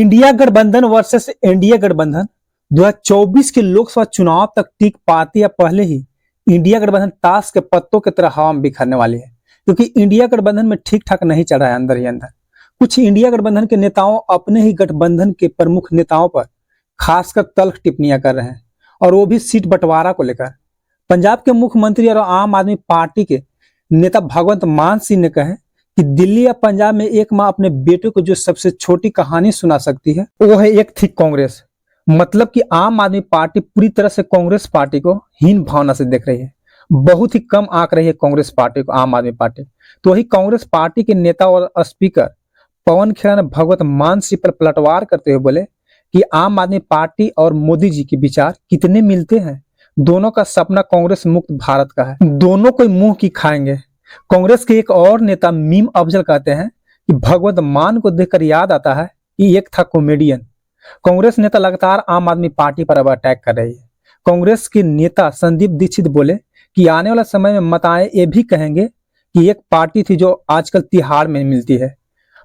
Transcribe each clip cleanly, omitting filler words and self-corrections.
India गठबंधन versus NDA गठबंधन 2024 के लोकसभा चुनाव तक टिक पाती है। पहले ही इंडिया गठबंधन ताश के पत्तों की तरह हवा में बिखरने वाली है, क्योंकि इंडिया गठबंधन में ठीक ठाक नहीं चल रहा है अंदर ही अंदर। कुछ इंडिया गठबंधन के नेताओं अपने ही गठबंधन के प्रमुख नेताओं पर खासकर तल्ख टिप्पणियां कर रहे हैं, और वो भी सीट बंटवारा को लेकर। पंजाब के मुख्यमंत्री और आम आदमी पार्टी के नेता भगवंत मान सिंह ने कहा कि दिल्ली या पंजाब में एक माँ अपने बेटे को जो सबसे छोटी कहानी सुना सकती है वो है एक थी कांग्रेस। मतलब कि आम आदमी पार्टी पूरी तरह से कांग्रेस पार्टी को हीन भावना से देख रही है, बहुत ही कम आंक रही है कांग्रेस पार्टी को आम आदमी पार्टी। तो वही कांग्रेस पार्टी के नेता और स्पीकर पवन खेड़ा ने भगवंत मान सिंह पर पलटवार करते हुए बोले कि आम आदमी पार्टी और मोदी जी के विचार कितने मिलते हैं। दोनों का सपना कांग्रेस मुक्त भारत का है, दोनों कोई मुंह की खाएंगे। कांग्रेस के एक और नेता मीम अफजल कहते हैं कि भगवंत मान को देखकर याद आता है कि एक था कॉमेडियन। कांग्रेस नेता लगातार आम आदमी पार्टी पर अब अटैक कर रही है। कांग्रेस के नेता संदीप दीक्षित बोले कि आने वाला समय में मताएं ये भी कहेंगे कि एक पार्टी थी जो आजकल तिहाड़ में मिलती है।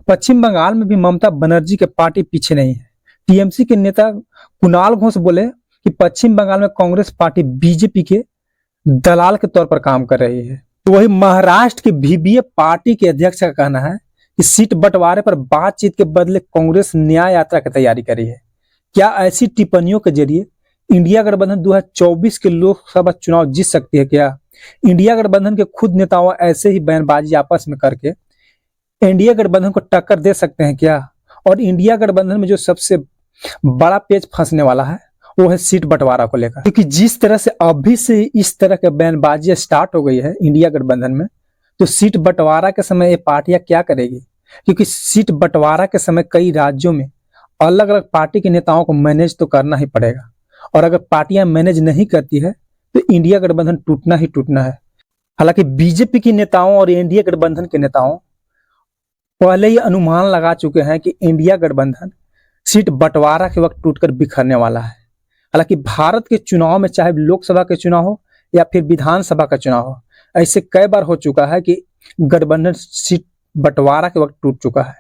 पश्चिम बंगाल में भी ममता बनर्जी के पार्टी पीछे नहीं है। टीएमसी के नेता कुणाल घोष बोले कि पश्चिम बंगाल में कांग्रेस पार्टी बीजेपी के दलाल के तौर पर काम कर रही है। तो वही महाराष्ट्र के VVP पार्टी के अध्यक्ष का कहना है कि सीट बंटवारे पर बातचीत के बदले कांग्रेस न्याय यात्रा की तैयारी कर रही है। क्या ऐसी टिप्पणियों के जरिए इंडिया गठबंधन 2024 के लोकसभा चुनाव जीत सकती है? क्या इंडिया गठबंधन के खुद नेताओं ऐसे ही बयानबाजी आपस में करके इंडिया गठबंधन को टक्कर दे सकते हैं क्या? और इंडिया गठबंधन में जो सबसे बड़ा पेच फंसने वाला है वो है सीट बंटवारा को लेकर, क्योंकि जिस तरह से अभी से इस तरह के बयानबाजी स्टार्ट हो गई है इंडिया गठबंधन में, तो सीट बंटवारा के समय ये पार्टियां क्या करेगी? क्योंकि सीट बंटवारा के समय कई राज्यों में अलग अलग पार्टी के नेताओं को मैनेज तो करना ही पड़ेगा, और अगर पार्टियां मैनेज नहीं करती है तो इंडिया गठबंधन टूटना ही टूटना है। हालांकि बीजेपी के नेताओं और इंडिया गठबंधन के नेताओं पहले ही अनुमान लगा चुके हैं कि इंडिया गठबंधन सीट बंटवारा के वक्त टूटकर बिखरने वाला है। हालांकि भारत के चुनाव में, चाहे लोकसभा के चुनाव हो या फिर विधानसभा का चुनाव हो, ऐसे कई बार हो चुका है कि गठबंधन सीट बंटवारा के वक्त टूट चुका है,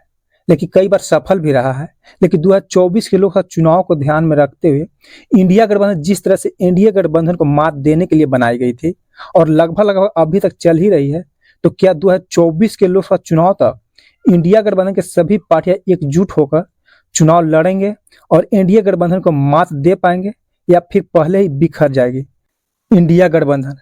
लेकिन कई बार सफल भी रहा है। लेकिन 2024 के लोकसभा चुनाव को ध्यान में रखते हुए इंडिया गठबंधन जिस तरह से इंडिया गठबंधन को मात देने के लिए बनाई गई थी और लगभग अभी तक चल ही रही है, तो क्या 2024 के लोकसभा चुनाव तक इंडिया गठबंधन के सभी पार्टियां एकजुट होकर चुनाव लड़ेंगे और इंडिया गठबंधन को मात दे पाएंगे, या फिर पहले ही बिखर जाएगी इंडिया गठबंधन?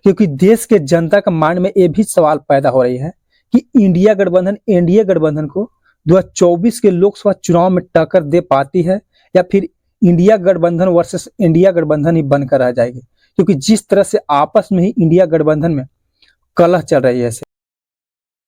क्योंकि देश के जनता का माइंड में ये भी सवाल पैदा हो रही है कि इंडिया गठबंधन एनडीए गठबंधन को 2024 के लोकसभा चुनाव में टक्कर दे पाती है, या फिर इंडिया गठबंधन वर्सेस इंडिया गठबंधन ही बनकर रह जाएगी? क्योंकि जिस तरह से आपस में ही इंडिया गठबंधन में कलह चल रही है।